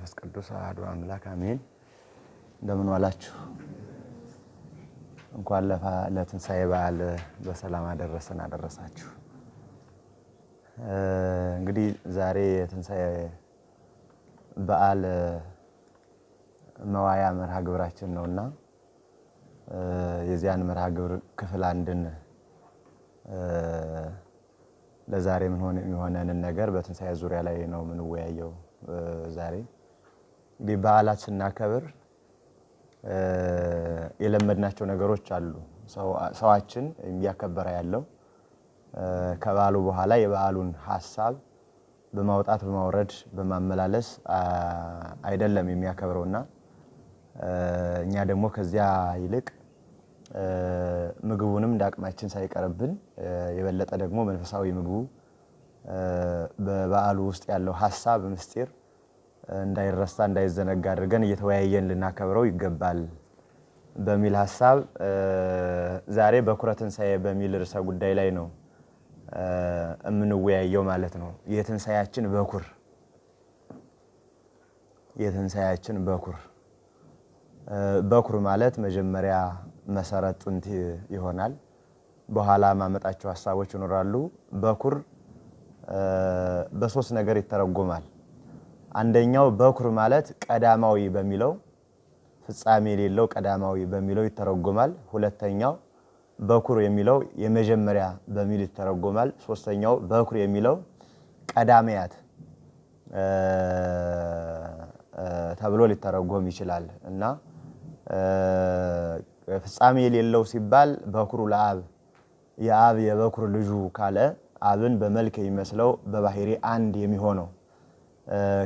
መንፈስ ቅዱስ አሐዱ አምላክ አሜን። እንደምን ዋላችሁ? እንኳን ለትንሣኤ በዓል በሰላም አደረሰን አደረሳችሁ። እንግዲህ ዛሬ የትንሣኤ በዓል መዋያ መርሃ ግብራችን ነውና የዚያን መርሃ ግብር ክፍል አንድን ለዛሬ ምን የሚሆነንን ነገር በትንሣኤ ዙሪያ ላይ ነው የምንወያየው። ዛሬ እንግዲህ በዓላት ስናከብር የለመድናቸው ነገሮች አሉ። ሰዋችን የሚያከበረ ያለው ከበዓሉ በኋላ የበዓሉን ሐሳብ በማውጣት በማውረድ በማመላለስ አይደለም የሚያከብረውና እኛ ደግሞ ከዚያ ይልቅ ምግቡንም እንዳቅማችን ሳይቀርብን የበለጠ ደግሞ መንፈሳዊ ምግቡ በበዓሉ ውስጥ ያለው ሐሳብ ምስጢር እንዳይረሳ እንዳይዘነጋ አድርገን እየተወያየን ልናከብረው ይገባል በሚል ሐሳብ ዛሬ በኩረ ትንሣኤ በሚል ርዕሰ ጉዳይ ላይ ነው የምንወያየው ማለት ነው። የትንሣኤያችን በኩር ማለት መጀመሪያ መሰረት ጥንት ይሆናል። በኋላ ማመጣቸው ሐሳቦች ይኖራሉ። በኩር በሶስት ነገር ይተረጎማል። አንደኛው በኩር ማለት ቀዳማዊ በሚለው ፍጻሜ የሌለው ቀዳማዊ በሚለው ይተረጎማል። ሁለተኛው በኩር የሚለው የመጀመሪያ በሚል ይተረጎማል። ሶስተኛው በኩር የሚለው ቀዳሚያት ተብሎ ሊተረጎም ይችላል እና ፍጻሜ የሌለው ሲባል በኩሩ ለአብ የአብ የበኩር ልጁ ካለ አብን በመልክ የሚመስለው በባህሪ አንድ የሚሆነው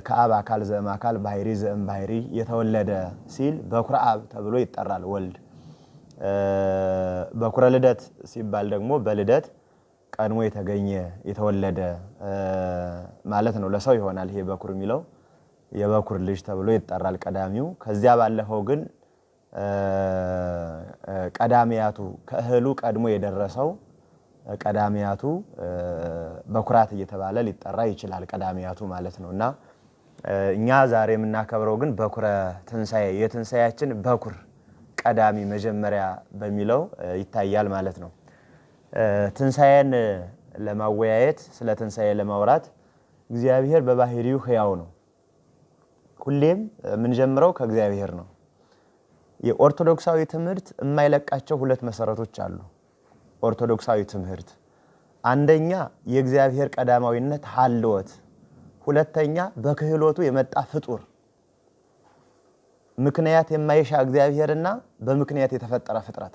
ከአብ አካል ዘእም አካል ባህሪ ዘእም ባህሪ የተወለደ ሲል በኩረ አብ ተብሎ ይጠራል ወልድ። በኩረ ልደት ሲባል ደግሞ በልደት ቀድሞ የተገኘ የተወለደ ማለት ነው። ለሰው ይሆናል ይሄ በኩር የሚለው የበኩር ልጅ ተብሎ ይጠራል ቀዳሚው። ከዚያ ባለፈው ግን ቀዳሚያቱ ከእህሉ ቀድሞ የደረሰው ቀዳሚያቱ በኩራት እየተባለ ሊጠራ ይችላል ቀዳሚያቱ ማለት ነውና እኛ ዛሬ የምናከብረው ግን በኩረ ትንሣኤ የትንሣኤያችን በኩር ቀዳሚ መጀመሪያ በሚለው ይታያል ማለት ነው። ትንሣኤን ለማወያየት ስለ ትንሣኤ ለማውራት እግዚአብሔር በባህሪው ሕያው ነው። ሁሌም የምንጀምረው ከእግዚአብሔር ነው። የኦርቶዶክሳዊ ትምህርት የማይለቃቸው ሁለት መሰረቶች አሉ። ኦርቶዶክሳዊ ትምህርት አንደኛ የእግዚአብሔር ቀዳማዊነት ሀልወት፣ ሁለተኛ በክህሎቱ የመጣ ፍጡር ምክንያት የማይሻ እግዚአብሔርና በምክንያት የተፈጠረ ፍጥረት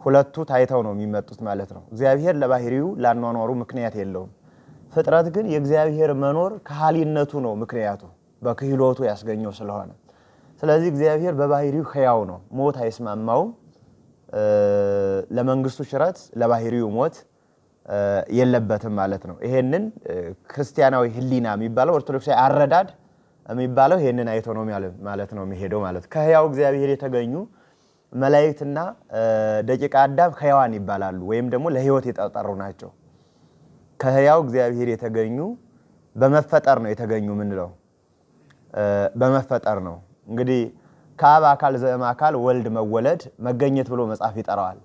ሁለቱ ታይተው ነው የሚመጡት ማለት ነው። እግዚአብሔር ለባህሪው ላኗኗሩ ምክንያት የለውም። ፍጥረት ግን የእግዚአብሔር መኖር ከሃሊነቱ ነው ምክንያቱ በክህሎቱ ያስገኘው ስለሆነ። ስለዚህ እግዚአብሔር በባህሪው ሕያው ነው። ሞት አይስማማውም። ለመንግስቱ ሽረት ለባህሪው ሞት የለበትም ማለት ነው። ይሄንን ክርስቲያናዊ ህሊና የሚባለው ኦርቶዶክሳዊ አረዳድ የሚባለው ይሄንን አይቶ ነው ማለት ነው የሚሄደው ማለት። ከሕያው እግዚአብሔር የተገኙ መላእክትና ደቂቀ አዳም ሕያዋን ይባላሉ ወይም ደግሞ ለህይወት የተጠሩ ናቸው። ከሕያው እግዚአብሔር የተገኙ በመፈጠር ነው የተገኙ ምንለው በመፈጠር ነው። እንግዲህ ከአብ አካል ዘእም አካል ወልድ መወለድ መገኘት ብሎ መጽሐፍ ይጠራዋል።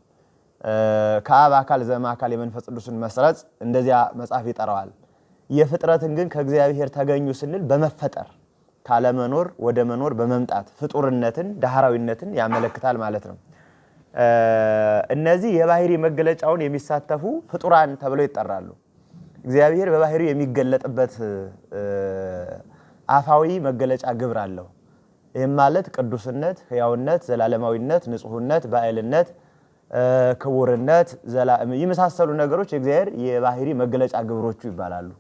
ከአብ አካል ዘእም አካል የመንፈስ ቅዱስን መስረጽ እንደዚያ መጽሐፍ ይጠራዋል። የፍጥረትን ግን ከእግዚአብሔር ተገኙ ስንል በመፈጠር ካለመኖር ወደ መኖር በመምጣት ፍጡርነትን ዳህራዊነትን ያመለክታል ማለት ነው። እነዚህ የባህሪ መገለጫውን የሚሳተፉ ፍጡራን ተብለው ይጠራሉ። እግዚአብሔር በባህሪው የሚገለጥበት አፋዊ መገለጫ ግብር አለው። ይህም ማለት ቅዱስነት፣ ሕያውነት፣ ዘላለማዊነት፣ ንጹህነት፣ ባዕልነት፣ ክቡርነት የመሳሰሉ ነገሮች የእግዚአብሔር የባህሪ መገለጫ ግብሮቹ ይባላሉ።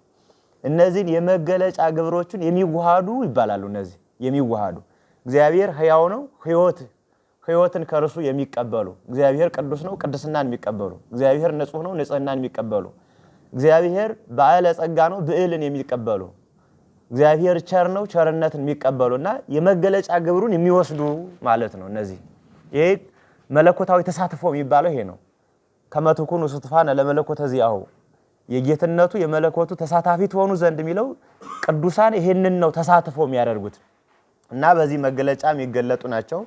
እነዚህን የመገለጫ ግብሮቹን የሚዋሃዱ ይባላሉ። እነዚህ የሚዋሃዱ እግዚአብሔር ሕያው ነው፣ ሕይወትን ከርሱ የሚቀበሉ እግዚአብሔር ቅዱስ ነው፣ ቅድስናን የሚቀበሉ እግዚአብሔር ንጹህ ነው፣ ንጽህናን የሚቀበሉ እግዚአብሔር ባለ ጸጋ ነው፣ ብዕልን የሚቀበሉ እግዚአብሔር ቸር ነው፣ ቸርነትን የሚቀበሉና የመገለጫ ግብሩን የሚወስዱ ማለት ነው። እነዚህ ይሄ መለኮታዊ ተሳትፎ የሚባለው ይሄ ነው። ከመትኩኑ ስትፋነ ለመለኮተ ዚአሁ የጌትነቱ የመለኮቱ ተሳታፊ ትሆኑ ዘንድ የሚለው ቅዱሳን ይሄንን ነው ተሳትፎ የሚያደርጉት እና በዚህ መገለጫ የሚገለጡ ናቸው።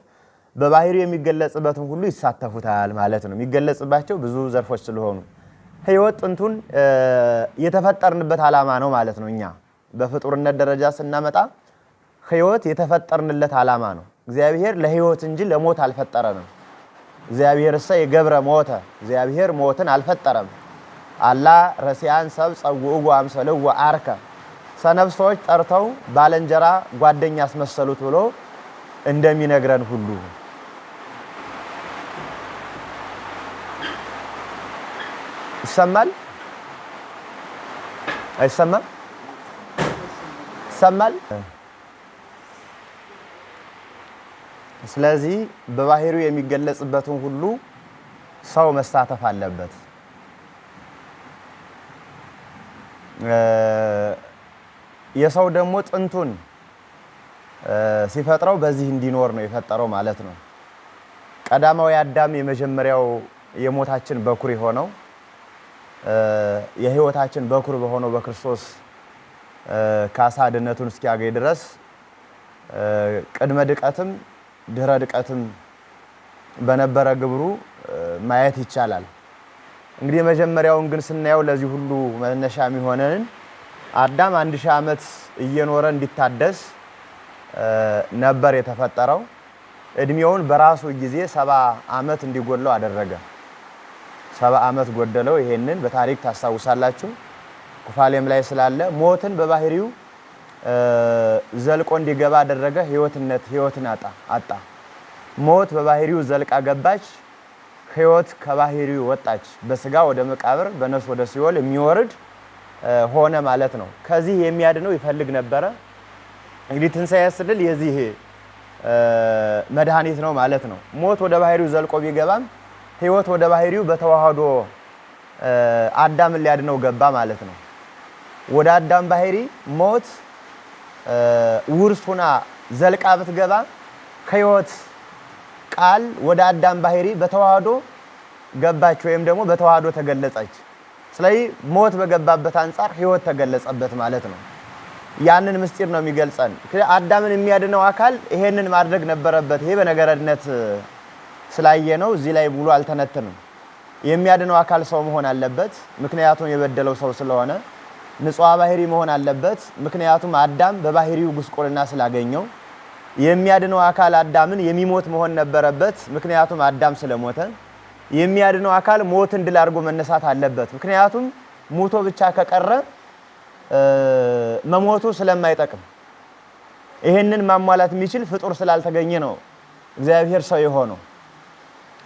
በባህሪው የሚገለጽበትን ሁሉ ይሳተፉታል ማለት ነው። የሚገለጽባቸው ብዙ ዘርፎች ስለሆኑ ሕይወት ጥንቱን የተፈጠርንበት ዓላማ ነው ማለት ነው። እኛ በፍጡርነት ደረጃ ስናመጣ ሕይወት የተፈጠርንለት ዓላማ ነው። እግዚአብሔር ለሕይወት እንጂ ለሞት አልፈጠረንም። እግዚአብሔርሰ የገብረ ሞተ፣ እግዚአብሔር ሞትን አልፈጠረም። አላ ረሲያን ሰብ ጸውዑ አምሰልው አርከ፣ ሰነፍ ሰዎች ጠርተው ባለንጀራ ጓደኛ አስመሰሉት ብሎ እንደሚነግረን ሁሉ ይሰማል አይሰማም? ይሰማል። ስለዚህ በባህሪው የሚገለጽበትን ሁሉ ሰው መሳተፍ አለበት። የሰው ደግሞ ጥንቱን ሲፈጥረው በዚህ እንዲኖር ነው የፈጠረው ማለት ነው። ቀዳማዊ አዳም የመጀመሪያው የሞታችን በኩር የሆነው የሕይወታችን በኩር በሆነው በክርስቶስ ካሳ ድነቱን እስኪያገኝ ድረስ ቅድመ ድቀትም ድህረ ድቀትም በነበረ ግብሩ ማየት ይቻላል። እንግዲህ የመጀመሪያውን ግን ስናየው ለዚህ ሁሉ መነሻ የሚሆነን አዳም 1000 ዓመት እየኖረ እንዲታደስ ነበር የተፈጠረው። እድሜውን በራሱ ጊዜ 70 ዓመት እንዲጎለው አደረገ። 70 ዓመት ጎደለው። ይሄንን በታሪክ ታስታውሳላችሁ። ኩፋሌም ላይ ስላለ ሞትን በባህሪው ዘልቆ እንዲገባ አደረገ። ሕይወትን አጣ። ሞት በባህሪው ዘልቃ ገባች። ሕይወት ከባህሪው ወጣች። በስጋ ወደ መቃብር በነፍስ ወደ ሲኦል የሚወርድ ሆነ ማለት ነው። ከዚህ የሚያድነው ይፈልግ ነበረ። እንግዲህ ትንሣኤ ስንል የዚህ መድኃኒት ነው ማለት ነው። ሞት ወደ ባህሪው ዘልቆ ቢገባም ሕይወት ወደ ባህሪው በተዋህዶ አዳምን ሊያድነው ገባ ማለት ነው። ወደ አዳም ባህሪ ሞት ውርስ ሆና ዘልቃ ብትገባ ሕይወት ቃል ወደ አዳም ባህሪ በተዋህዶ ገባች ወይም ደግሞ በተዋህዶ ተገለጸች። ስለዚህ ሞት በገባበት አንጻር ሕይወት ተገለጸበት ማለት ነው። ያንን ምስጢር ነው የሚገልጸን። አዳምን የሚያድነው አካል ይሄንን ማድረግ ነበረበት። ይሄ በነገረድነት ስላየ ነው እዚህ ላይ ሙሉ አልተነተንም። የሚያድነው አካል ሰው መሆን አለበት፣ ምክንያቱም የበደለው ሰው ስለሆነ። ንጹሕ ባህሪ መሆን አለበት፣ ምክንያቱም አዳም በባህሪው ጉስቁልና ስላገኘው። የሚያድነው አካል አዳምን የሚሞት መሆን ነበረበት፣ ምክንያቱም አዳም ስለሞተ። የሚያድነው አካል ሞትን ድል አድርጎ መነሳት አለበት፣ ምክንያቱም ሙቶ ብቻ ከቀረ መሞቱ ስለማይጠቅም። ይሄንን ማሟላት የሚችል ፍጡር ስላልተገኘ ነው እግዚአብሔር ሰው የሆነው።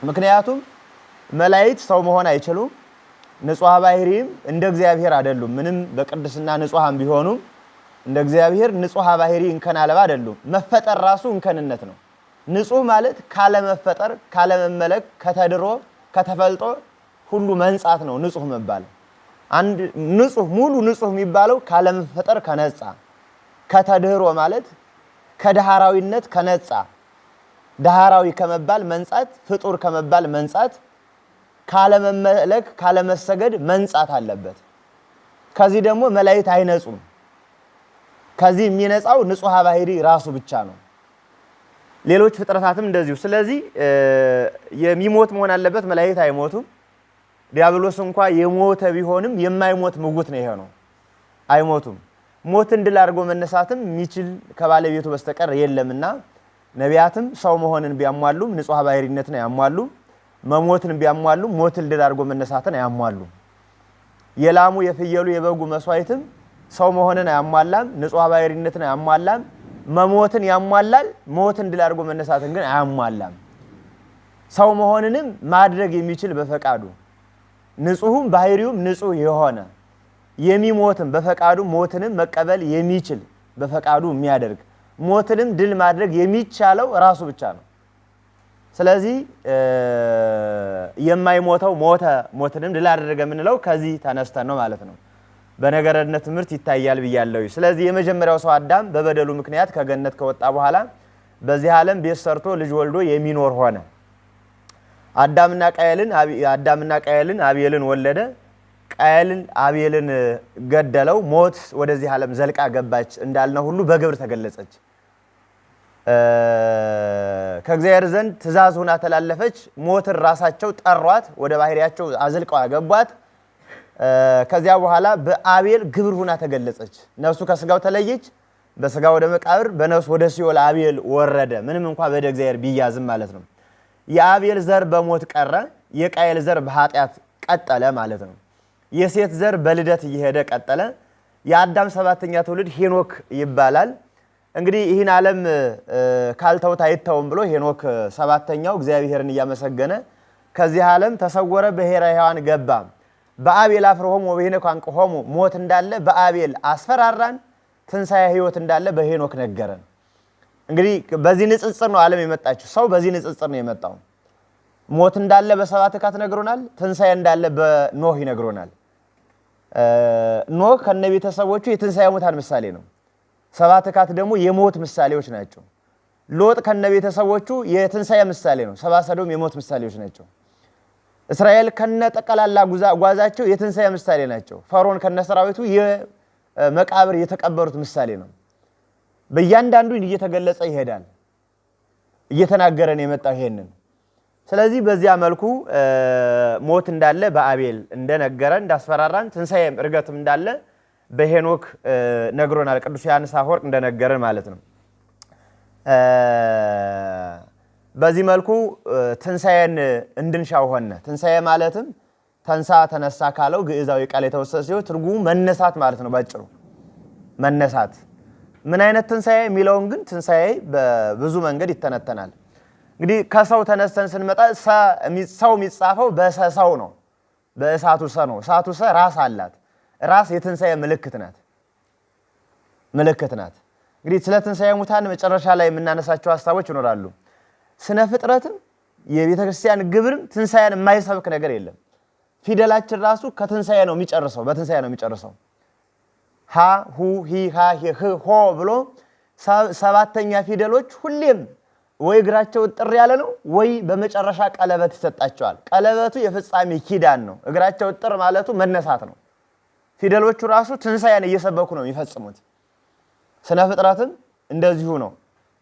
ምክንያቱም መላእክት ሰው መሆን አይችሉም። ንጹሕ ባህሪም እንደ እግዚአብሔር አይደሉም። ምንም በቅድስና ንጹሐን ቢሆኑም እንደ እግዚአብሔር ንጹሕ ባህሪ እንከን አልባ አይደሉም። መፈጠር ራሱ እንከንነት ነው። ንጹሕ ማለት ካለ መፈጠር፣ ካለ መመለክ፣ ከተድሮ ከተፈልጦ ሁሉ መንጻት ነው ንጹሕ መባል። አንድ ንጹሕ ሙሉ ንጹሕ የሚባለው ካለ መፈጠር ከነጻ፣ ከተድሮ ማለት ከዳህራዊነት ከነጻ፣ ዳህራዊ ከመባል መንጻት፣ ፍጡር ከመባል መንጻት፣ ካለ መመለክ ካለ መሰገድ መንጻት አለበት። ከዚህ ደግሞ መላእክት አይነጹም። ከዚህ የሚነጻው ንጹሕ ባህሪ ራሱ ብቻ ነው። ሌሎች ፍጥረታትም እንደዚሁ። ስለዚህ የሚሞት መሆን አለበት። መላእክት አይሞቱም። ዲያብሎስ እንኳን የሞተ ቢሆንም የማይሞት ምውት ነው። ይሄ ነው አይሞቱም። ሞትን ድል አድርጎ መነሳትም የሚችል ከባለቤቱ በስተቀር የለምና ነቢያትም ሰው መሆንን ቢያሟሉም ንጹሕ ባህሪነትን አያሟሉም። መሞትን ቢያሟሉም ሞትን ድል አድርጎ መነሳትን አያሟሉም። የላሙ የፍየሉ የበጉ መስዋዕትም ሰው መሆንን አያሟላም፣ ንጹሕ ባህሪነትን አያሟላም። መሞትን ያሟላል፣ ሞትን ድል አድርጎ መነሳትን ግን አያሟላም። ሰው መሆንንም ማድረግ የሚችል በፈቃዱ ንጹሕም ባህሪውም ንጹሕ የሆነ የሚሞትም በፈቃዱ ሞትንም መቀበል የሚችል በፈቃዱ የሚያደርግ ሞትንም ድል ማድረግ የሚቻለው ራሱ ብቻ ነው። ስለዚህ የማይሞተው ሞተ፣ ሞትንም ድል አደረገ የምንለው ከዚህ ተነስተን ነው ማለት ነው። በነገረድነት ትምህርት ይታያል ብያለሁ። ስለዚህ የመጀመሪያው ሰው አዳም በበደሉ ምክንያት ከገነት ከወጣ በኋላ በዚህ ዓለም ቤት ሰርቶ ልጅ ወልዶ የሚኖር ሆነ። አዳምና ቃየልን አቤልን ወለደ። ቃየልን አቤልን ገደለው። ሞት ወደዚህ ዓለም ዘልቃ ገባች እንዳልነው ሁሉ በግብር ተገለጸች። ከእግዚአብሔር ዘንድ ትእዛዝ ሆና ተላለፈች። ሞትን ራሳቸው ጠሯት፣ ወደ ባህሪያቸው አዝልቀው አገቧት። ከዚያ በኋላ በአቤል ግብር ሆና ተገለጸች። ነፍሱ ከስጋው ተለየች። በስጋ ወደ መቃብር፣ በነፍስ ወደ ሲኦል አቤል ወረደ። ምንም እንኳን በደ እግዚአብሔር ቢያዝም ማለት ነው። የአቤል ዘር በሞት ቀረ፣ የቃየል ዘር በኃጢአት ቀጠለ ማለት ነው። የሴት ዘር በልደት እየሄደ ቀጠለ። የአዳም ሰባተኛ ትውልድ ሄኖክ ይባላል። እንግዲህ ይህን ዓለም ካልተውት አይተውም ብሎ ሄኖክ ሰባተኛው እግዚአብሔርን እያመሰገነ ከዚህ ዓለም ተሰወረ፣ በሄራ ሕያዋን ገባ። በአቤል አፍርሆሙ ወበሄኖክ አንቅሆሙ፣ ሞት እንዳለ በአቤል አስፈራራን፣ ትንሣኤ ሕይወት እንዳለ በሄኖክ ነገረን። እንግዲህ በዚህ ንጽጽር ነው ዓለም የመጣችው። ሰው በዚህ ንጽጽር ነው የመጣው። ሞት እንዳለ በሰባ ትካት ነግሮናል። ትንሣኤ እንዳለ በኖህ ይነግሮናል። ኖህ ከነ ቤተሰቦቹ የትንሣኤ ሙታን ምሳሌ ነው። ሰባ ትካት ደግሞ የሞት ምሳሌዎች ናቸው። ሎጥ ከነ ቤተሰቦቹ የትንሣኤ ምሳሌ ነው። ሰባ ሰዶም የሞት ምሳሌዎች ናቸው። እስራኤል ከነ ጠቅላላ ጓዛቸው የትንሣኤ ምሳሌ ናቸው። ፈርዖን ከነ ሰራዊቱ የመቃብር የተቀበሩት ምሳሌ ነው። በእያንዳንዱ እየተገለጸ ይሄዳል። እየተናገረን የመጣው ይሄንን። ስለዚህ በዚያ መልኩ ሞት እንዳለ በአቤል እንደነገረን እንዳስፈራራን፣ ትንሣኤም እርገትም እንዳለ በሄኖክ ነግሮናል። ቅዱስ ዮሐንስ አፈወርቅ እንደነገረን ማለት ነው። በዚህ መልኩ ትንሣኤን እንድንሻው ሆነ። ትንሣኤ ማለትም ተንሳ ተነሳ ካለው ግዕዛዊ ቃል የተወሰደ ሲሆን ትርጉሙ መነሳት ማለት ነው። ባጭሩ መነሳት። ምን አይነት ትንሣኤ የሚለውን ግን ትንሣኤ በብዙ መንገድ ይተነተናል። እንግዲህ ከሰው ተነስተን ስንመጣ ሰው የሚጻፈው በሰው ነው። በእሳቱ ሰ ነው። እሳቱ ሰ ራስ አላት። ራስ የትንሣኤ ምልክት ናት። እንግዲህ ስለ ትንሣኤ ሙታን መጨረሻ ላይ የምናነሳቸው ሀሳቦች ይኖራሉ። ስነ ፍጥረትም የቤተ ክርስቲያን ግብርም ትንሣኤን የማይሰብክ ነገር የለም። ፊደላችን ራሱ ከትንሣኤ ነው የሚጨርሰው፣ በትንሣኤ ነው የሚጨርሰው። ሀ ሁ ሂ ሃ ህ ሆ ብሎ ሰባተኛ ፊደሎች ሁሌም ወይ እግራቸው ጥር ያለ ነው ወይ በመጨረሻ ቀለበት ይሰጣቸዋል። ቀለበቱ የፍጻሜ ኪዳን ነው። እግራቸው ጥር ማለቱ መነሳት ነው። ፊደሎቹ ራሱ ትንሣኤን እየሰበኩ ነው የሚፈጽሙት። ስነ ፍጥረትም እንደዚሁ ነው።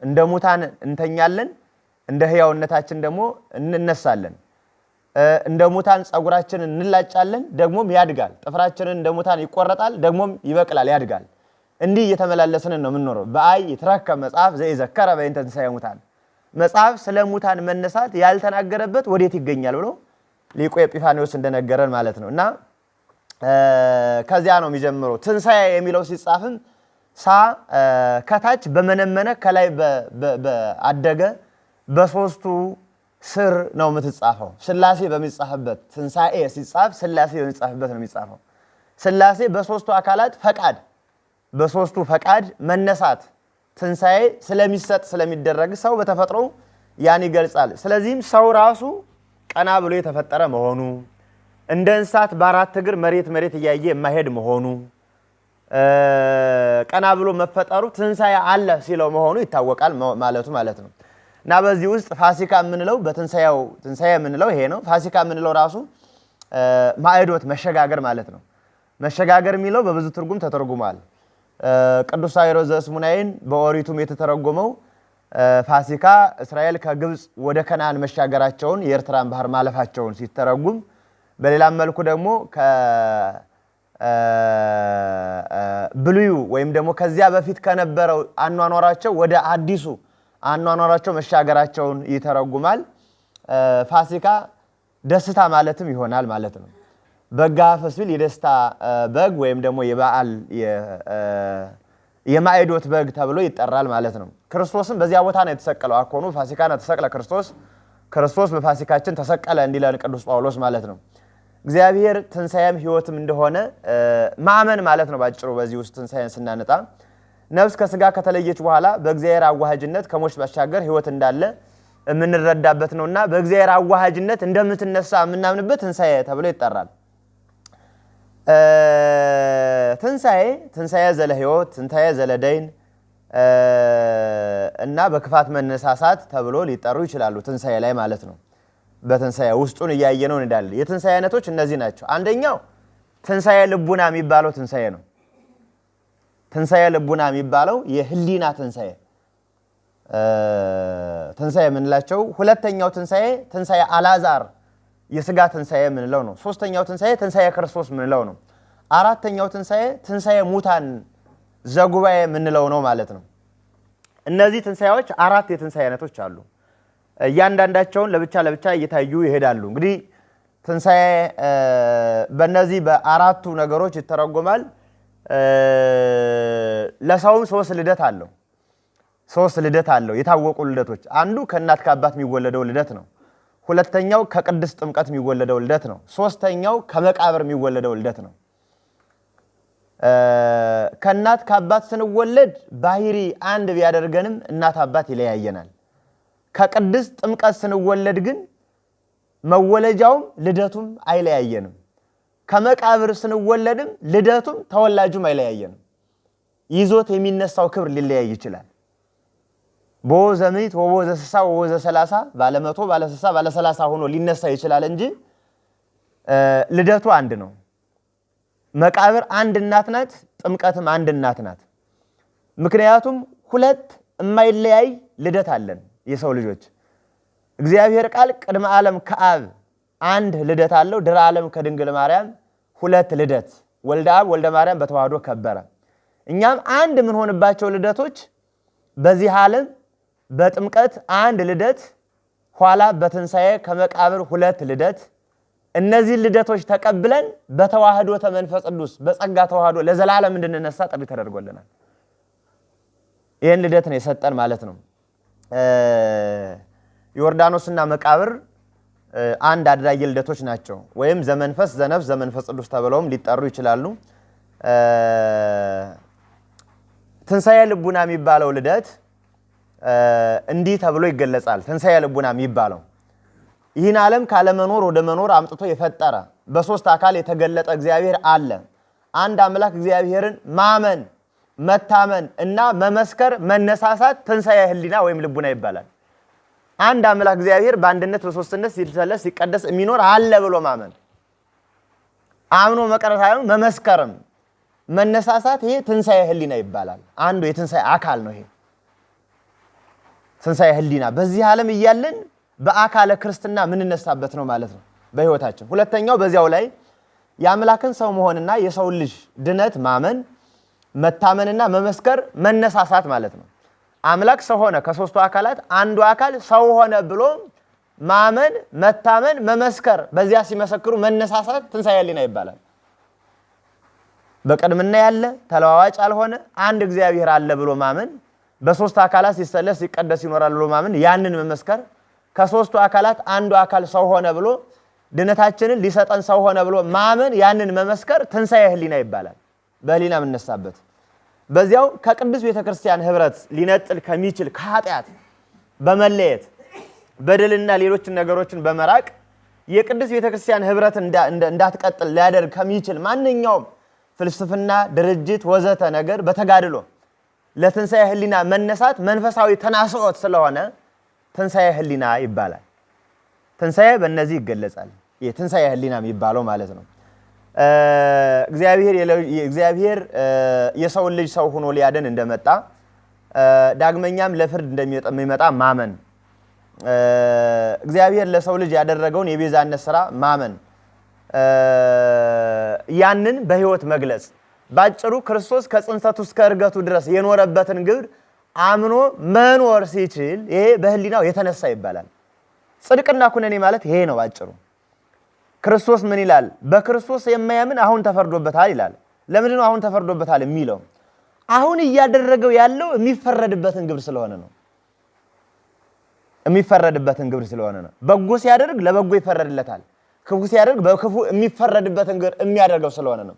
እንደ ሙታን እንተኛለን፣ እንደ ሕያውነታችን ደግሞ እንነሳለን። እንደ ሙታን ጸጉራችንን እንላጫለን፣ ደግሞም ያድጋል። ጥፍራችንን እንደ ሙታን ይቆረጣል፣ ደግሞም ይበቅላል፣ ያድጋል። እንዲህ እየተመላለስን ነው የምንኖረው። በአይ ይትረከብ መጽሐፍ ዘኢዘከረ በእንተ ትንሣኤ ሙታን፣ መጽሐፍ ስለ ሙታን መነሳት ያልተናገረበት ወዴት ይገኛል ብሎ ሊቁ ኤጲፋንዮስ እንደነገረን ማለት ነው። እና ከዚያ ነው የሚጀምረው። ትንሣኤ የሚለው ሲጻፍም ሳ ከታች በመነመነ ከላይ በአደገ በሶስቱ ስር ነው የምትጻፈው። ስላሴ በሚጻፍበት ትንሣኤ ሲጻፍ ስላሴ በሚጻፍበት ነው የሚጻፈው። ስላሴ በሶስቱ አካላት ፈቃድ፣ በሶስቱ ፈቃድ መነሳት ትንሣኤ ስለሚሰጥ ስለሚደረግ ሰው በተፈጥሮ ያን ይገልጻል። ስለዚህም ሰው ራሱ ቀና ብሎ የተፈጠረ መሆኑ፣ እንደ እንስሳት በአራት እግር መሬት እያየ የማይሄድ መሆኑ፣ ቀና ብሎ መፈጠሩ ትንሣኤ አለ ሲለው መሆኑ ይታወቃል ማለቱ ማለት ነው። እና በዚህ ውስጥ ፋሲካ የምንለው ትንሣኤ የምንለው ይሄ ነው። ፋሲካ የምንለው ራሱ ማዕዶት መሸጋገር ማለት ነው። መሸጋገር የሚለው በብዙ ትርጉም ተተርጉሟል። ቅዱስ ሳይሮስ ዘእስሙናይን በኦሪቱም የተተረጎመው ፋሲካ እስራኤል ከግብፅ ወደ ከነዓን መሻገራቸውን የኤርትራን ባህር ማለፋቸውን ሲተረጉም፣ በሌላም መልኩ ደግሞ ብሉዩ ወይም ደግሞ ከዚያ በፊት ከነበረው አኗኗራቸው ወደ አዲሱ አኗኗራቸው መሻገራቸውን ይተረጉማል። ፋሲካ ደስታ ማለትም ይሆናል ማለት ነው። በጋ ፈስቢል የደስታ በግ ወይም ደግሞ የበዓል የማዕዶት በግ ተብሎ ይጠራል ማለት ነው። ክርስቶስም በዚያ ቦታ ነው የተሰቀለው። አኮኑ ፋሲካና ተሰቅለ ክርስቶስ በፋሲካችን ተሰቀለ እንዲለን ቅዱስ ጳውሎስ ማለት ነው። እግዚአብሔር ትንሣኤም ሕይወትም እንደሆነ ማመን ማለት ነው ባጭሩ። በዚህ ውስጥ ትንሣኤን ስናነጣ ነፍስ ከስጋ ከተለየች በኋላ በእግዚአብሔር አዋሃጅነት ከሞት ባሻገር ሕይወት እንዳለ የምንረዳበት ነውና በእግዚአብሔር አዋሃጅነት እንደምትነሳ የምናምንበት ትንሣኤ ተብሎ ይጠራል። ትንሣኤ ዘለ ሕይወት፣ ትንሣኤ ዘለ ደይን እና በክፋት መነሳሳት ተብሎ ሊጠሩ ይችላሉ። ትንሣኤ ላይ ማለት ነው። በትንሣኤ ውስጡን እያየነው እንዳለ የትንሣኤ አይነቶች እነዚህ ናቸው። አንደኛው ትንሣኤ ልቡና የሚባለው ትንሣኤ ነው። ትንሣኤ ልቡና የሚባለው የህሊና ትንሣኤ ትንሣኤ የምንላቸው ሁለተኛው ትንሣኤ አልዓዛር የሥጋ ትንሣኤ የምንለው ነው። ሶስተኛው ትንሣኤ ክርስቶስ የምንለው ነው። አራተኛው ትንሣኤ ሙታን ዘጉባኤ የምንለው ነው ማለት ነው። እነዚህ ትንሣኤዎች አራት የትንሣኤ አይነቶች አሉ። እያንዳንዳቸውን ለብቻ እየታዩ ይሄዳሉ። እንግዲህ ትንሣኤ በእነዚህ በአራቱ ነገሮች ይተረጎማል። ለሰውም ሶስት ልደት አለው የታወቁ ልደቶች። አንዱ ከእናት ከአባት የሚወለደው ልደት ነው። ሁለተኛው ከቅድስት ጥምቀት የሚወለደው ልደት ነው። ሶስተኛው ከመቃብር የሚወለደው ልደት ነው። ከእናት ከአባት ስንወለድ ባህሪ አንድ ቢያደርገንም እናት አባት ይለያየናል። ከቅድስት ጥምቀት ስንወለድ ግን መወለጃውም ልደቱም አይለያየንም። ከመቃብር ስንወለድም ልደቱም ተወላጁም አይለያየንም። ይዞት የሚነሳው ክብር ሊለያይ ይችላል። በወዘምት ወወዘ60 ወወዘ30 ባለ 100 ባለ 60 ባለ 30 ሆኖ ሊነሳ ይችላል እንጂ ልደቱ አንድ ነው። መቃብር አንድ እናት ናት፣ ጥምቀትም አንድ እናት ናት። ምክንያቱም ሁለት የማይለያይ ልደት አለን የሰው ልጆች። እግዚአብሔር ቃል ቅድመ ዓለም ከአብ አንድ ልደት አለው፣ ድህረ ዓለም ከድንግል ማርያም ሁለት ልደት፣ ወልደ አብ ወልደ ማርያም በተዋህዶ ከበረ። እኛም አንድ የምንሆንባቸው ልደቶች በዚህ ዓለም በጥምቀት አንድ ልደት፣ ኋላ በትንሣኤ ከመቃብር ሁለት ልደት። እነዚህ ልደቶች ተቀብለን በተዋህዶ መንፈስ ቅዱስ በጸጋ ተዋህዶ ለዘላለም እንድንነሳ ጥሪ ተደርጎልናል። ይህን ልደት ነው የሰጠን ማለት ነው። ዮርዳኖስና መቃብር አንድ አድራጊ ልደቶች ናቸው። ወይም ዘመንፈስ ዘነፍስ ዘመንፈስ ቅዱስ ተብለውም ሊጠሩ ይችላሉ። ትንሣኤ ልቡና የሚባለው ልደት እንዲህ ተብሎ ይገለጻል። ትንሣኤ ልቡና የሚባለው ይህን ዓለም ካለመኖር ወደ መኖር አምጥቶ የፈጠረ በሶስት አካል የተገለጠ እግዚአብሔር አለ። አንድ አምላክ እግዚአብሔርን ማመን፣ መታመን እና መመስከር፣ መነሳሳት ትንሣኤ ህሊና ወይም ልቡና ይባላል። አንድ አምላክ እግዚአብሔር በአንድነት በሶስትነት ሲሰለስ ሲቀደስ የሚኖር አለ ብሎ ማመን፣ አምኖ መቅረት ሳይሆን መመስከርም መነሳሳት፣ ይሄ ትንሣኤ ህሊና ይባላል። አንዱ የትንሣኤ አካል ነው። ይሄ ትንሣኤ ህሊና በዚህ ዓለም እያለን በአካለ ክርስትና የምንነሳበት ነው ማለት ነው በህይወታችን። ሁለተኛው በዚያው ላይ የአምላክን ሰው መሆንና የሰው ልጅ ድነት ማመን፣ መታመንና መመስከር መነሳሳት ማለት ነው። አምላክ ሰው ሆነ፣ ከሶስቱ አካላት አንዱ አካል ሰው ሆነ ብሎ ማመን፣ መታመን፣ መመስከር፣ በዚያ ሲመሰክሩ መነሳሳት ትንሣኤ ህሊና ይባላል። በቅድምና ያለ ተለዋዋጭ ያልሆነ አንድ እግዚአብሔር አለ ብሎ ማመን፣ በሶስት አካላት ሲሰለስ ሲቀደስ ይኖራል ብሎ ማመን፣ ያንን መመስከር፣ ከሶስቱ አካላት አንዱ አካል ሰው ሆነ ብሎ ድነታችንን ሊሰጠን ሰው ሆነ ብሎ ማመን፣ ያንን መመስከር ትንሣኤ ህሊና ይባላል። በህሊና የምነሳበት በዚያው ከቅዱስ ቤተክርስቲያን ህብረት ሊነጥል ከሚችል ከኃጢአት በመለየት በደልና ሌሎችን ነገሮችን በመራቅ የቅዱስ ቤተክርስቲያን ህብረት እንዳትቀጥል ሊያደርግ ከሚችል ማንኛውም ፍልስፍና፣ ድርጅት ወዘተ ነገር በተጋድሎ ለትንሣኤ ህሊና መነሳት መንፈሳዊ ተናስኦት ስለሆነ ትንሣኤ ህሊና ይባላል። ትንሣኤ በእነዚህ ይገለጻል። የትንሣኤ ህሊና የሚባለው ማለት ነው። እግዚአብሔር የሰውን ልጅ ሰው ሆኖ ሊያድን እንደመጣ ዳግመኛም ለፍርድ እንደሚመጣ ማመን፣ እግዚአብሔር ለሰው ልጅ ያደረገውን የቤዛነት ስራ ማመን፣ ያንን በህይወት መግለጽ፣ ባጭሩ ክርስቶስ ከጽንሰቱ እስከ ዕርገቱ ድረስ የኖረበትን ግብር አምኖ መኖር ሲችል ይሄ በህሊናው የተነሳ ይባላል። ጽድቅና ኩነኔ ማለት ይሄ ነው ባጭሩ። ክርስቶስ ምን ይላል? በክርስቶስ የማያምን አሁን ተፈርዶበታል ይላል። ለምንድን ነው አሁን ተፈርዶበታል የሚለው? አሁን እያደረገው ያለው የሚፈረድበትን ግብር ስለሆነ ነው። የሚፈረድበትን ግብር ስለሆነ ነው። በጎ ሲያደርግ ለበጎ ይፈረድለታል፣ ክፉ ሲያደርግ በክፉ የሚፈረድበትን ግብር የሚያደርገው ስለሆነ ነው።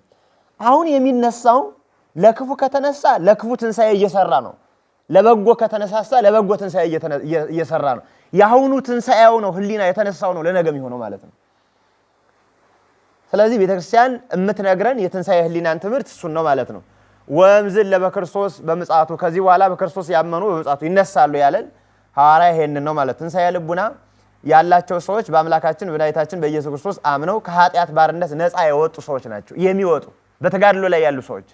አሁን የሚነሳው ለክፉ ከተነሳ ለክፉ ትንሣኤ እየሰራ ነው። ለበጎ ከተነሳሳ ለበጎ ትንሣኤ እየሰራ ነው። የአሁኑ ትንሣኤው ነው ህሊና የተነሳው ነው ለነገ የሚሆነው ማለት ነው። ስለዚህ ቤተክርስቲያን የምትነግረን የትንሣኤ ህሊናን ትምህርት እሱን ነው ማለት ነው። ወምዝል ለበክርስቶስ በምጽአቱ፣ ከዚህ በኋላ በክርስቶስ ያመኑ በምጽአቱ ይነሳሉ ያለን ሐዋርያ ይሄንን ነው ማለት። ትንሣኤ ልቡና ያላቸው ሰዎች በአምላካችን በመድኃኒታችን በኢየሱስ ክርስቶስ አምነው ከኃጢአት ባርነት ነፃ የወጡ ሰዎች ናቸው። የሚወጡ በተጋድሎ ላይ ያሉ ሰዎች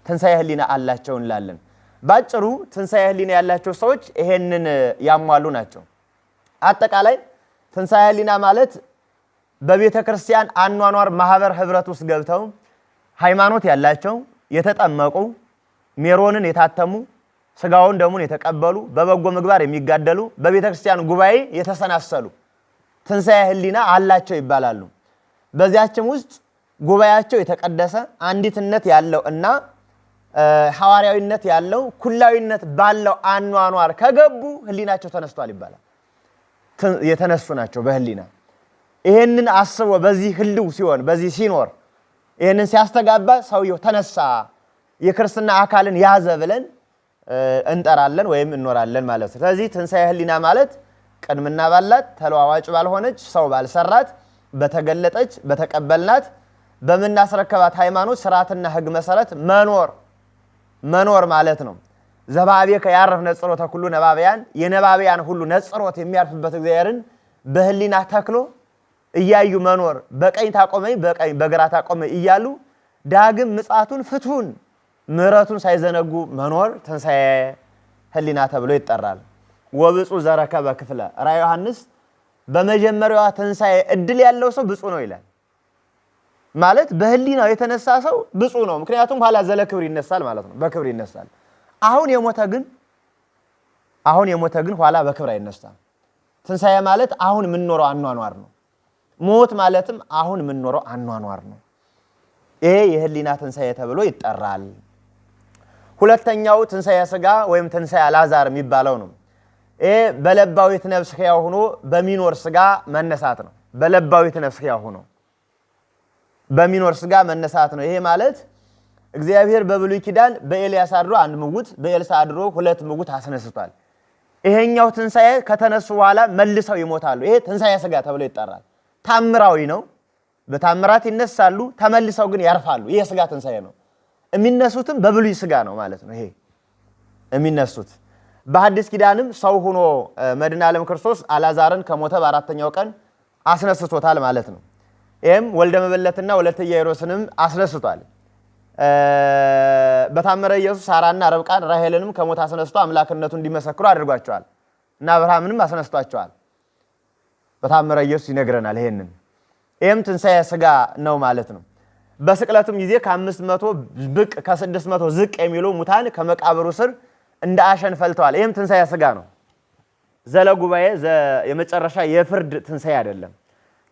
ትንሣኤ ህሊና አላቸው እንላለን። ባጭሩ ትንሣኤ ህሊና ያላቸው ሰዎች ይሄንን ያሟሉ ናቸው። አጠቃላይ ትንሣኤ ህሊና ማለት በቤተ ክርስቲያን አኗኗር ማህበር ህብረት ውስጥ ገብተው ሃይማኖት ያላቸው የተጠመቁ ሜሮንን የታተሙ ስጋውን ደሙን የተቀበሉ በበጎ ምግባር የሚጋደሉ በቤተ ክርስቲያን ጉባኤ የተሰናሰሉ ትንሣኤ ህሊና አላቸው ይባላሉ። በዚያችም ውስጥ ጉባኤያቸው የተቀደሰ አንዲትነት ያለው እና ሐዋርያዊነት ያለው ኩላዊነት ባለው አኗኗር ከገቡ ህሊናቸው ተነስቷል ይባላል። የተነሱ ናቸው በህሊና። ይሄንን አስቦ በዚህ ህልው ሲሆን በዚህ ሲኖር ይሄንን ሲያስተጋባ ሰውየው ተነሳ የክርስትና አካልን ያዘ ብለን እንጠራለን ወይም እንኖራለን ማለት ነው። ስለዚህ ትንሣኤ ህሊና ማለት ቅድምና ባላት ተለዋዋጭ ባልሆነች ሰው ባልሰራት በተገለጠች በተቀበልናት በመናስረከባት ሃይማኖት ስርዓትና ህግ መሰረት መኖር ማለት ነው። ዘባቤከ ያርፍ ነጽሮተ ኩሉ ነባቢያን የነባቢያን ሁሉ ነጽሮት የሚያርፍበት እግዚአብሔርን በህሊና ተክሎ እያዩ መኖር በቀኝ ታቆመኝ በግራ ታቆመኝ እያሉ ዳግም ምጽአቱን ፍቱን ምሕረቱን ሳይዘነጉ መኖር ትንሣኤ ህሊና ተብሎ ይጠራል። ወብፁዕ ዘረከበ ክፍለ ራዕየ ዮሐንስ በመጀመሪያዋ ትንሣኤ እድል ያለው ሰው ብፁዕ ነው ይላል። ማለት በህሊናው የተነሳ ሰው ብፁዕ ነው። ምክንያቱም ኋላ ዘለ ክብር ይነሳል ማለት ነው፣ በክብር ይነሳል። አሁን የሞተ ግን ኋላ በክብር አይነሳም። ትንሣኤ ማለት አሁን የምንኖረው አኗኗር ነው። ሞት ማለትም አሁን የምንኖረው አኗኗር ነው። ይሄ የህሊና ትንሣኤ ተብሎ ይጠራል። ሁለተኛው ትንሣኤ ሥጋ ወይም ትንሣኤ አልዓዛር የሚባለው ነው። ይሄ በለባዊት ነፍስ ሕያው ሆኖ በሚኖር ሥጋ መነሳት ነው። በለባዊት ነፍስ ሕያው ሆኖ በሚኖር ሥጋ መነሳት ነው። ይሄ ማለት እግዚአብሔር በብሉይ ኪዳን በኤልያስ አድሮ አንድ ምውት በኤልሳ አድሮ ሁለት ምውት አስነስቷል። ይሄኛው ትንሣኤ ከተነሱ በኋላ መልሰው ይሞታሉ። ይሄ ትንሣኤ ሥጋ ተብሎ ይጠራል። ታምራዊ ነው። በታምራት ይነሳሉ፣ ተመልሰው ግን ያርፋሉ። ይሄ ሥጋ ትንሣኤ ነው። የሚነሱትም በብሉይ ሥጋ ነው ማለት ነው። ይሄ የሚነሱት በሐዲስ ኪዳንም ሰው ሆኖ መድኃኔ ዓለም ክርስቶስ አልዓዛርን ከሞተ በአራተኛው ቀን አስነስቶታል ማለት ነው። ይሄም ወልደ መበለትና ወለተ ኢያኢሮስንም አስነስቷል። በታምረ ኢየሱስ ሳራና ረብቃን ራሔልንም ከሞት አስነስቶ አምላክነቱን እንዲመሰክሩ አድርጓቸዋል እና አብርሃምንም አስነስቷቸዋል። በታምረ ኢየሱስ ይነግረናል ይሄንን። ይሄም ትንሣኤ ሥጋ ነው ማለት ነው። በስቅለቱም ጊዜ ከ500 ብቅ ከ600 ዝቅ የሚሉ ሙታን ከመቃብሩ ስር እንደ አሸን ፈልተዋል። ይሄም ትንሣኤ ሥጋ ነው። ዘለ ጉባኤ የመጨረሻ የፍርድ ትንሣኤ አይደለም።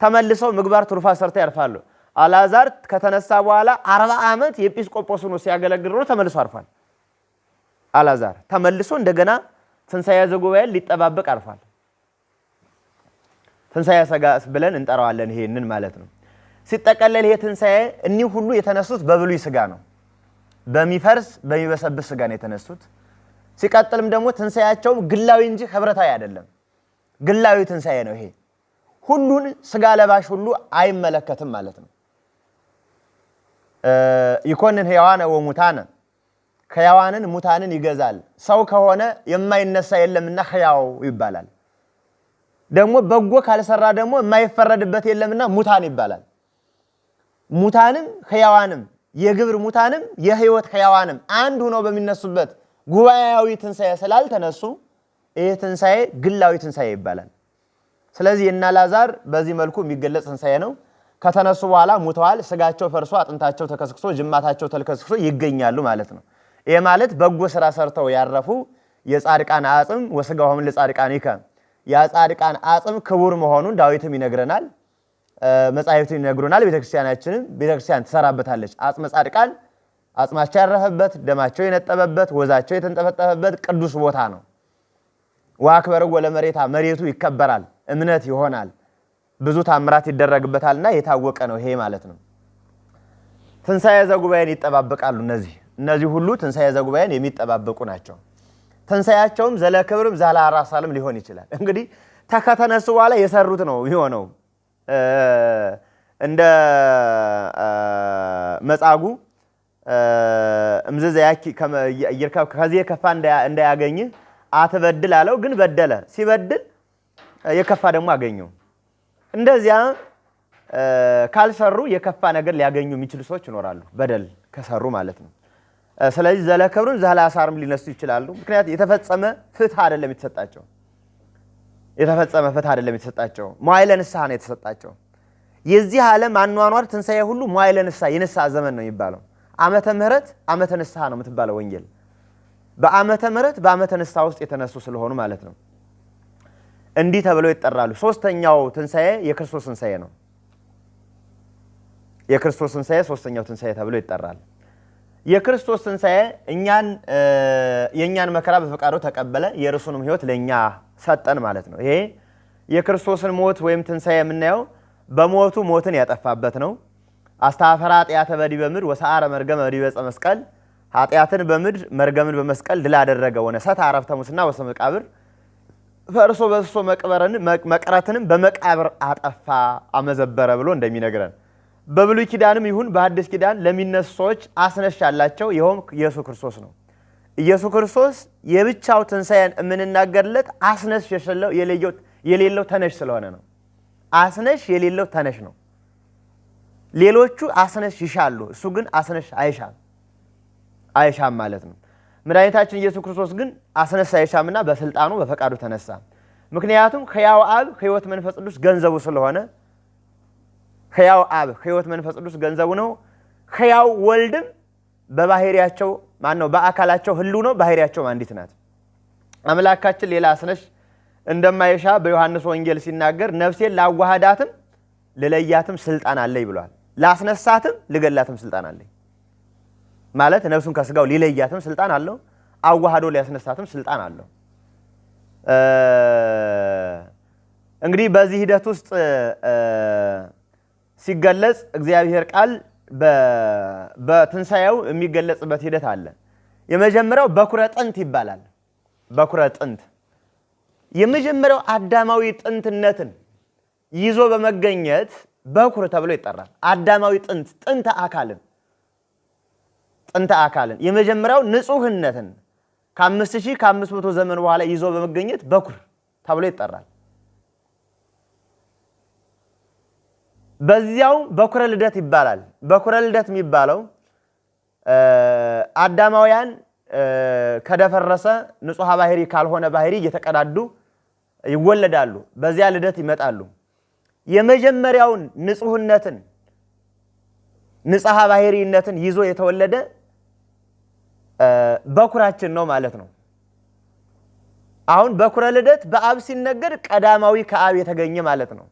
ተመልሰው ምግባር ትሩፋት ሰርተው ያርፋሉ። አልዓዛር ከተነሳ በኋላ 40 ዓመት የኤጲስቆጶስ ሆኖ ሲያገለግል ነው ተመልሶ አርፏል። አልዓዛር ተመልሶ እንደገና ትንሣኤ ዘጉባኤን ሊጠባበቅ አርፏል። ትንሣኤ ሥጋ ብለን እንጠራዋለን ይሄንን ማለት ነው። ሲጠቀለል ይሄ ትንሣኤ እኒህ ሁሉ የተነሱት በብሉይ ሥጋ ነው። በሚፈርስ በሚበሰብስ ሥጋ ነው የተነሱት። ሲቀጥልም ደግሞ ትንሣኤያቸውም ግላዊ እንጂ ህብረታዊ አይደለም። ግላዊ ትንሣኤ ነው። ይሄ ሁሉን ሥጋ ለባሽ ሁሉ አይመለከትም ማለት ነው። ይኮንን ሕያዋነ ወሙታነ ሕያዋንን ሙታንን ይገዛል። ሰው ከሆነ የማይነሳ የለምና ሕያው ይባላል። ደግሞ በጎ ካልሰራ ደግሞ የማይፈረድበት የለምና ሙታን ይባላል። ሙታንም ሕያዋንም የግብር ሙታንም የህይወት ሕያዋንም አንድ ሆነው በሚነሱበት ጉባኤያዊ ትንሣኤ ስላልተነሱ ይሄ ትንሣኤ ግላዊ ትንሣኤ ይባላል። ስለዚህ የእነ አልዓዛር በዚህ መልኩ የሚገለጽ ትንሣኤ ነው። ከተነሱ በኋላ ሙተዋል። ሥጋቸው ፈርሶ አጥንታቸው ተከስክሶ ጅማታቸው ተልከስክሶ ይገኛሉ ማለት ነው። ይሄ ማለት በጎ ስራ ሰርተው ያረፉ የጻድቃን አጽም ወሥጋሆሙ ለጻድቃኒከ የጻድቃን አጽም ክቡር መሆኑን ዳዊትም ይነግረናል፣ መጻሕፍትም ይነግሩናል። ቤተክርስቲያን ትሰራበታለች። አጽመ ጻድቃን አጽማቸው ያረፈበት ደማቸው የነጠበበት ወዛቸው የተንጠፈጠፈበት ቅዱስ ቦታ ነው። ወአክበርዎ ለመሬታ መሬቱ ይከበራል፣ እምነት ይሆናል፣ ብዙ ታምራት ይደረግበታልና የታወቀ ነው ይሄ ማለት ነው። ትንሣኤ ዘጉባኤን ይጠባበቃሉ። እነዚህ ሁሉ ትንሣኤ ዘጉባኤን የሚጠባበቁ ናቸው። ትንሣኤያቸውም ዘለ ክብርም ዘለ አራሳልም ሊሆን ይችላል። እንግዲህ ከተነሱ በኋላ የሰሩት ነው የሚሆነው። እንደ መጻጉዕ እምዝዘ ያኪ ከዚህ የከፋ እንዳያገኝህ አትበድል አለው። ግን በደለ። ሲበድል የከፋ ደግሞ አገኙ። እንደዚያ ካልሰሩ የከፋ ነገር ሊያገኙ የሚችሉ ሰዎች ይኖራሉ፣ በደል ከሰሩ ማለት ነው። ስለዚህ ዘለከብሩን ዘላሳርም ሊነሱ ይችላሉ። ምክንያቱም የተፈጸመ ፍትህ አይደለም የተሰጣቸው፣ የተፈጸመ ፍትህ አይደለም የተሰጣቸው፣ መዋዕለ ንስሐ ነው የተሰጣቸው። የዚህ ዓለም አኗኗር ትንሣኤ ሁሉ መዋዕለ ንስሐ የንስሐ ዘመን ነው የሚባለው። ዓመተ ምህረት ዓመተ ንስሐ ነው የምትባለው ወንጌል። በዓመተ ምህረት በዓመተ ንስሐ ውስጥ የተነሱ ስለሆኑ ማለት ነው እንዲህ ተብለው ይጠራሉ። ሶስተኛው ትንሣኤ የክርስቶስ ትንሣኤ ነው። የክርስቶስ ትንሣኤ ሶስተኛው ትንሣኤ ተብሎ ይጠራል። የክርስቶስ ትንሣኤ የእኛን መከራ በፈቃዱ ተቀበለ፣ የእርሱንም ሕይወት ለእኛ ሰጠን ማለት ነው። ይሄ የክርስቶስን ሞት ወይም ትንሣኤ የምናየው በሞቱ ሞትን ያጠፋበት ነው። አስተአፈራ ኃጢአተ በዲበ ምድር ወሰአረ መርገመ በዲበ ዕፀ መስቀል፣ ኃጢአትን በምድር መርገምን በመስቀል ድል አደረገ። ወነሰተ ዕረፍተ ሙስና ወሰ መቃብር፣ ፈርሶ በስሶ መቅረትንም በመቃብር አጠፋ አመዘበረ ብሎ እንደሚነግረን በብሉይ ኪዳንም ይሁን በሐዲስ ኪዳን ለሚነሱ ሰዎች አስነሽ ያላቸው ይኸውም ኢየሱስ ክርስቶስ ነው። ኢየሱስ ክርስቶስ የብቻው ትንሣኤን የምንናገርለት አስነሽ የሌለው ተነሽ ስለሆነ ነው። አስነሽ የሌለው ተነሽ ነው። ሌሎቹ አስነሽ ይሻሉ፣ እሱ ግን አስነሽ አይሻም ማለት ነው። መድኃኒታችን ኢየሱስ ክርስቶስ ግን አስነሽ አይሻምና በስልጣኑ በፈቃዱ ተነሳ። ምክንያቱም ሕያው አብ ሕይወት መንፈስ ቅዱስ ገንዘቡ ስለሆነ፣ ሕያው አብ ሕይወት መንፈስ ቅዱስ ገንዘቡ ነው። ሕያው ወልድም በባህሪያቸው ማነው በአካላቸው ህልው ነው፣ ባህሪያቸው አንዲት ናት። አምላካችን ሌላ አስነሽ እንደማይሻ በዮሐንስ ወንጌል ሲናገር ነፍሴን ላዋሃዳትም ልለያትም ስልጣን አለኝ ብሏል። ላስነሳትም ልገላትም ስልጣን አለኝ ማለት ነፍሱን ከስጋው ሊለያትም ስልጣን አለው፣ አዋሃዶ ሊያስነሳትም ስልጣን አለው። እንግዲህ በዚህ ሂደት ውስጥ ሲገለጽ እግዚአብሔር ቃል በትንሣኤው የሚገለጽበት ሂደት አለ። የመጀመሪያው በኩረ ጥንት ይባላል። በኩረ ጥንት የመጀመሪያው አዳማዊ ጥንትነትን ይዞ በመገኘት በኩር ተብሎ ይጠራል። አዳማዊ ጥንተ አካልን የመጀመሪያው ንጹህነትን ከ5500 ዘመን በኋላ ይዞ በመገኘት በኩር ተብሎ ይጠራል። በዚያው በኩረ ልደት ይባላል። በኩረ ልደት የሚባለው አዳማውያን ከደፈረሰ ንጹህ ባህሪ ካልሆነ ባህሪ እየተቀዳዱ ይወለዳሉ። በዚያ ልደት ይመጣሉ። የመጀመሪያውን ንጹህነትን ንጹህ ባህሪነትን ይዞ የተወለደ በኩራችን ነው ማለት ነው። አሁን በኩረ ልደት በአብ ሲነገር ቀዳማዊ ከአብ የተገኘ ማለት ነው።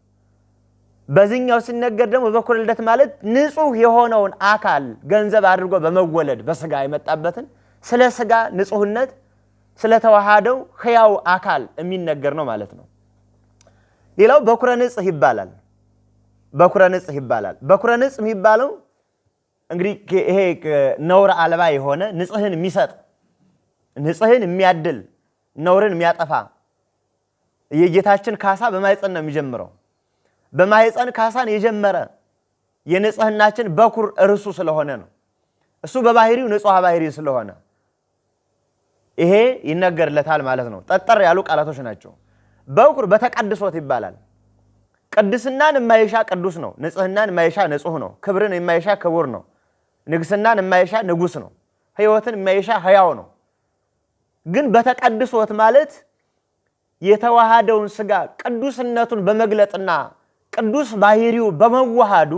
በዚህኛው ሲነገር ደግሞ በኩረ ልደት ማለት ንጹህ የሆነውን አካል ገንዘብ አድርጎ በመወለድ በስጋ የመጣበትን ስለ ስጋ ንጹህነት ስለተዋሃደው ሕያው አካል የሚነገር ነው ማለት ነው። ሌላው በኩረ ንጽህ ይባላል። በኩረ ንጽህ ይባላል። በኩረ ንጽህ የሚባለው እንግዲህ ይሄ ነውር አልባ የሆነ ንጽህን የሚሰጥ ንጽህን የሚያድል ነውርን የሚያጠፋ የጌታችን ካሳ በማይጸን ነው የሚጀምረው። በማይጸን ካሳን የጀመረ የንጽህናችን በኩር እርሱ ስለሆነ ነው። እሱ በባህሪው ንጹህ ባህሪ ስለሆነ ይሄ ይነገርለታል ማለት ነው። ጠጠር ያሉ ቃላቶች ናቸው። በኩር በተቀድሶት ይባላል። ቅድስናን የማይሻ ቅዱስ ነው። ንጽህናን የማይሻ ንጹህ ነው። ክብርን የማይሻ ክቡር ነው። ንግስናን የማይሻ ንጉስ ነው። ሕይወትን የማይሻ ሕያው ነው። ግን በተቀድሶት ማለት የተዋሃደውን ስጋ ቅዱስነቱን በመግለጥና ቅዱስ ባህሪው በመዋሃዱ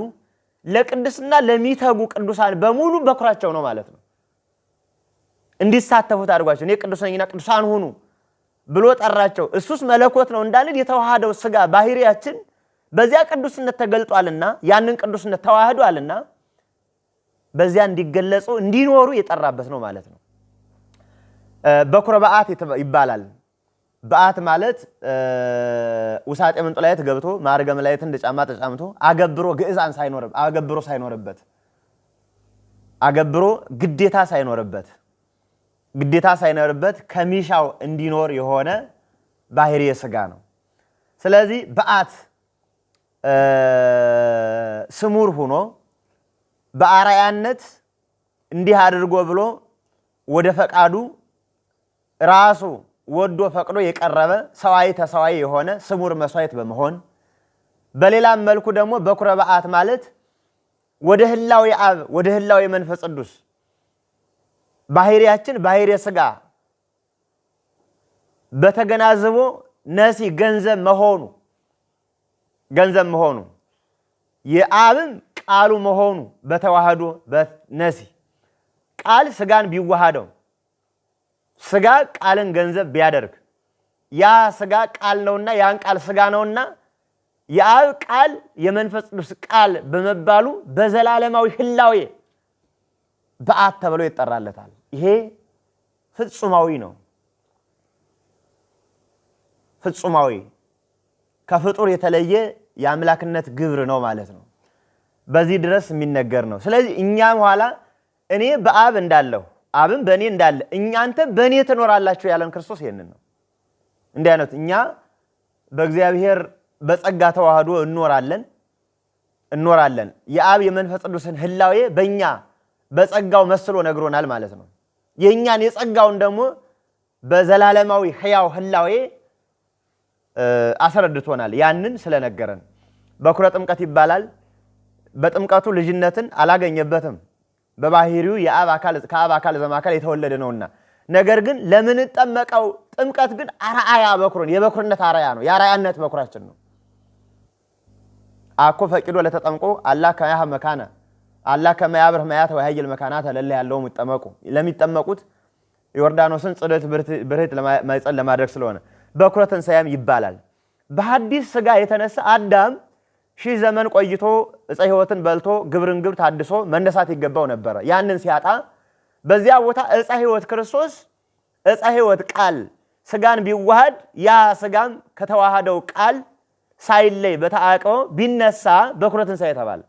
ለቅድስና ለሚተጉ ቅዱሳን በሙሉ በኩራቸው ነው ማለት ነው። እንዲሳተፉት አድርጓቸው እኔ ቅዱስ ነኝና ቅዱሳን ሁኑ ብሎ ጠራቸው። እሱስ መለኮት ነው እንዳንል የተዋሃደው ስጋ ባህሪያችን በዚያ ቅዱስነት ተገልጧልና ያንን ቅዱስነት ተዋህዷልና በዚያ እንዲገለጹ እንዲኖሩ የጠራበት ነው ማለት ነው። በኩረ በዓት ይባላል። በዓት ማለት ውሳጤ ምንጦላይት ገብቶ ማዕርገ መላእክት እንደ ጫማ ተጫምቶ አገብሮ ግዕዛን ሳይኖርበት አገብሮ ግዴታ ሳይኖርበት ከሚሻው እንዲኖር የሆነ ባህሪ ስጋ ነው። ስለዚህ በዓት ስሙር ሆኖ በአርአያነት እንዲህ አድርጎ ብሎ ወደ ፈቃዱ ራሱ ወዶ ፈቅዶ የቀረበ ሰዋይ ተሰዋይ የሆነ ስሙር መስዋዕት በመሆን በሌላም መልኩ ደግሞ በኩረ በዓት ማለት ወደ ህላዌ አብ ወደ ህላዌ መንፈስ ቅዱስ ባህሪያችን ባህሪ ሥጋ በተገናዝቦ ነሲ ገንዘብ መሆኑ የአብም ቃሉ መሆኑ በተዋህዶ በነሲ ቃል ሥጋን ቢዋሃደው ሥጋ ቃልን ገንዘብ ቢያደርግ ያ ሥጋ ቃል ነውና ያን ቃል ሥጋ ነውና የአብ ቃል የመንፈስ ቅዱስ ቃል በመባሉ በዘላለማዊ ህላዌ በዓት ተብሎ ይጠራለታል። ይሄ ፍጹማዊ ነው። ፍጹማዊ ከፍጡር የተለየ የአምላክነት ግብር ነው ማለት ነው። በዚህ ድረስ የሚነገር ነው። ስለዚህ እኛም ኋላ እኔ በአብ እንዳለሁ አብም በእኔ እንዳለ እናንተ በእኔ ትኖራላችሁ ያለን ክርስቶስ ይሄንን ነው። እንዲህ አይነት እኛ በእግዚአብሔር በጸጋ ተዋህዶ እንኖራለን። የአብ የመንፈስ ቅዱስን ህላዌ በእኛ በጸጋው መስሎ ነግሮናል ማለት ነው። የእኛን የጸጋውን ደግሞ በዘላለማዊ ሕያው ህላዌ አስረድቶናል። ያንን ስለነገረን በኩረ ጥምቀት ይባላል። በጥምቀቱ ልጅነትን አላገኘበትም። በባህሪው ከአብ አካል ዘማካል የተወለደ ነውና። ነገር ግን ለምን ጠመቀው? ጥምቀት ግን አርአያ በኩርን የበኩርነት አርአያ ነው። የአርአያነት በኩራችን ነው። አኮ ፈቂዶ ለተጠምቆ አላ ከያህ መካና አላ ከመያብር ማያተ ወያይል መካና ተለለ ያለው ይጠመቁ ለሚጠመቁት ዮርዳኖስን ጽደት ብርህት ለማይጸል ለማድረግ ስለሆነ በኩረ ትንሣኤም ይባላል። በሐዲስ ሥጋ የተነሳ አዳም 1000 ዘመን ቆይቶ ዕፀ ሕይወትን በልቶ ግብርን ግብ ታድሶ መነሳት ይገባው ነበር። ያንን ሲያጣ በዚያ ቦታ ዕፀ ሕይወት ክርስቶስ ዕፀ ሕይወት ቃል ሥጋን ቢዋሃድ ያ ሥጋም ከተዋሃደው ቃል ሳይለይ በተአቅቦ ቢነሳ በኩረ ትንሣኤ ተባለ።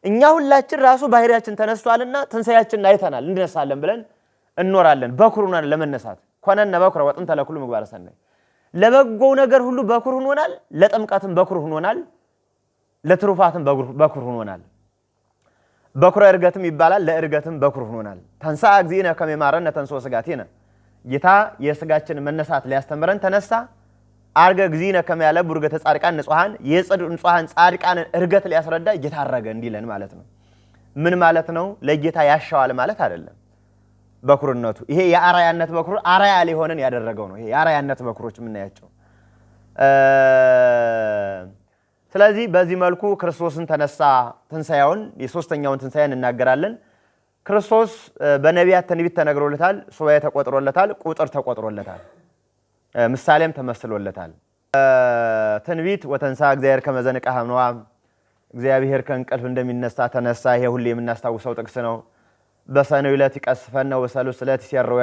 እኛ ሁላችን ራሱ ባህሪያችን ተነስቷልና ትንሣኤያችንን አይተናል። እንነሳለን ብለን እንኖራለን። በኩሩና ለመነሳት ኮነነ በኩረ ወጥንተ ለኩሉ ምግባረ ሰናይ ለበጎው ነገር ሁሉ በኩር ሆኖናል። ለጥምቀትም በኩር ሆኖናል። ለትሩፋትም በኩር ሆኖናል። በኩረ ዕርገትም ይባላል። ለዕርገትም በኩር ሆኖናል። ተንሥአ እግዚእነ ከመ ይማረነ ተንሥኦ ሥጋቲነ ጌታ የሥጋችን መነሳት ሊያስተምረን ተነሳ። አርገ እግዚእነ ከመ ያለብቡ ዕርገተ ጻድቃን ንጹሐን ንጹሐን ጻድቃንን ዕርገት ሊያስረዳ ጌታ አረገ እንዲለን ማለት ነው። ምን ማለት ነው? ለጌታ ያሻዋል ማለት አይደለም። በኩርነቱ ይሄ የአርአያነት በኩር አርአያ ሊሆነን ያደረገው ነው። ይሄ የአርአያነት በኩሮች የምናያቸው። ስለዚህ በዚህ መልኩ ክርስቶስን ተነሳ። ትንሣኤውን የሶስተኛውን ትንሣኤን እናገራለን። ክርስቶስ በነቢያት ትንቢት ተነግሮለታል። ሱባኤ ተቆጥሮለታል። ቁጥር ተቆጥሮለታል። ምሳሌም ተመስሎለታል። ትንቢት ወተንሥአ እግዚአብሔር ከመ ዘንቃ እምነዋ እግዚአብሔር ከእንቅልፍ እንደሚነሳ ተነሳ። ይሄ ሁሌ የምናስታውሰው ጥቅስ ነው። በሰኔው ዕለት ይቀስፈነ ወሰሉስ ዕለት ይሴርወ